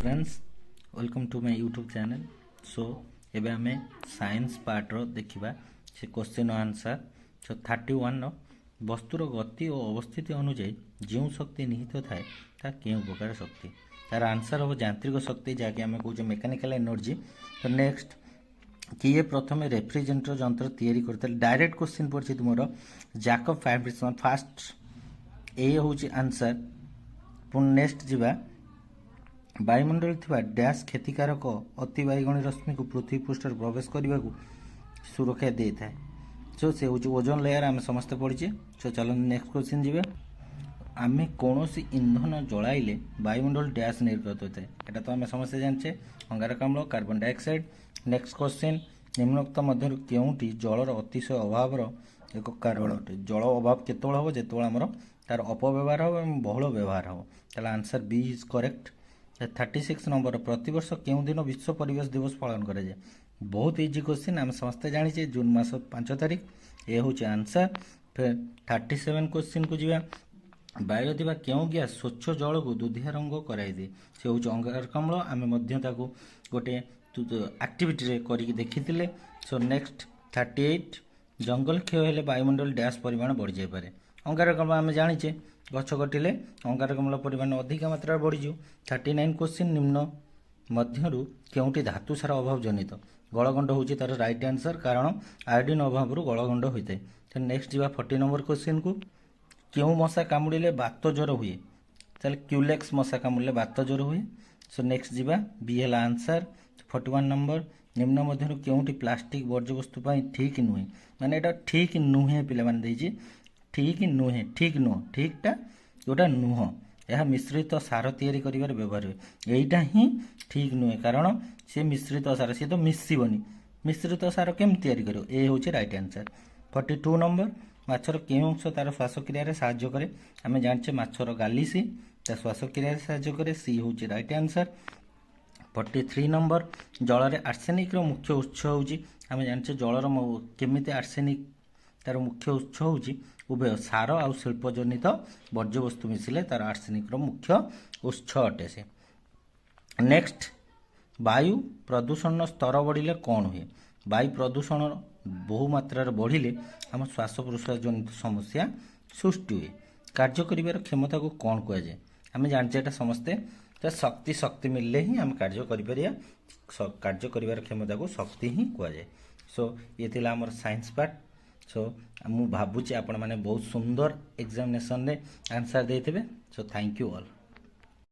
Friends welcome to my YouTube channel. So एबे आमे science part रो देखिबा से क्वेश्चन आंसर। सो 31 वस्तुर गति और अवस्थिति अनुଯାयी जो शक्ति निहित थाए ता केउ प्रकार शक्ति तार आंसर हम यांत्रिक शक्ति जहाँकि आम कहे मेकानिकल एनर्जी। तो नेक्स्ट किए प्रथम रेफ्रिजरेटर जंत्र तैयारी करते डायरेक्ट क्वेश्चन पड़े तुम जैकब फैब्रिसन फास्ट ए हूँ आंसर। पुणी नेक्स्ट जीवा वायुमंडल थिबा डैश क्षतिकारक अति बैगणी रश्मि को पृथ्वी पृष्ठ प्रवेश करने को सुरक्षा दे था। सो से हूँ ओजोन लेयर आम समस्ते पढ़ी। सो चलो नेक्स्ट क्वेश्चन जी आम कौन इंधन जलाइले वायुमंडल डैश निर्गत होता है यहाँ तो आम समस्ते जाने अंगारकाम्ल कार्बन डाइऑक्साइड। नेक्स्ट क्वेश्चन निम्नोक्त मध्य केउंटी जलर अतिशय अभाव एक कारण अटे। जल अभाव केतବେଳେ हम जो आमर तार अपव्यवहार हम बहुल व्यवहार हम ताला answer B is correct. 36 number प्रतिवर्ष केउं दिन विश्व परिवेश दिवस पालन करा जाए। बहुत इजी क्वेश्चन आम समस्ते जानी जून मास 5 तारिख ये हूँ आंसर। फिर 37 क्वेश्चन को जीवा बायु दिवा केउं गैस स्वच्छ जल को दुधिया रंग कराई दे से हूँ अंगारकाम्ल। आम गोटे एक्टिविटी करके देखी। सो नेक्स्ट 38 जंगल क्षय हेले वायुमंडल डैश परिमाण बढ़ी जाए। अंगारकाम्ल आम जाचे गछ कटिले अंगारकाम्ल परिमाण अधिक मात्रा बढ़ीज। 39 क्वेश्चन निम्न मध्यरु केउंटी धातु सार अभाव जनित गलगंड हूँ तार राइट आंसर कारण आयोडीन अभाव गलगंड होता है। तो नेक्स्ट जीवा 40 नंबर क्वेश्चन को क्यों मशा कामुड़े बात ज्वर हुए ताले क्यूलेक्स मशा कामुड़े बात ज्वर हुए। सो नेक्स्ट जीवा बी है आंसर। 41 नंबर निम्न मध्यरु केउंटी प्लास्टिक वर्ज्यवस्तु ठीक नुहे माने एटा ठीक नुहे पिला माने ठीक नुहे ठीक नुह ठीकटा जोटा नुह यह मिश्रित सार तैयारी करिवार व्यवहार हुए यहीटा ही ठीक नुहे कारण सी मिश्रित सार सी तो मिसबनी मिश्रित सार केम तैयारी करियो ए होची राइट आंसर। 42 नंबर माछर केउं अंश तार श्वासक्रिया साहाय्य करे आमे जानिछे माछर गालिसी ता श्वासक्रिया साहाय्य करे सी होची राइट आंसर। 43 नंबर जल रे आर्सेनिक रो मुख्य उत्स होची आमे जानिछे जलर केमिति आर्सेनिक तार मुख्य उत्स होची उभय सार आ शिल्पजनित वर्ज्यवस्तु मिसिले तार आर्सेनिक रो मुख्य उत्स अटे से। नेक्स्ट वायु प्रदूषण स्तर बढ़िले कौन हुए वायु प्रदूषण बहु मात्रा बढ़िले आम श्वास प्रश्वास जनित समस्या सृष्टि हुए। कार्य करिवार क्षमता को कौन कह जाए आम जाने एटा समस्ते शक्ति शक्ति मिलले ही आम कार्य करिपारिया कार्य करिवार क्षमता को शक्ति ही कह जाए। सो ये थिला हमर साइंस पार्ट। सो मु भाबुची आपण माने बहुत सुंदर एग्जामिनेशन रे आंसर देथिबे। So thank you all.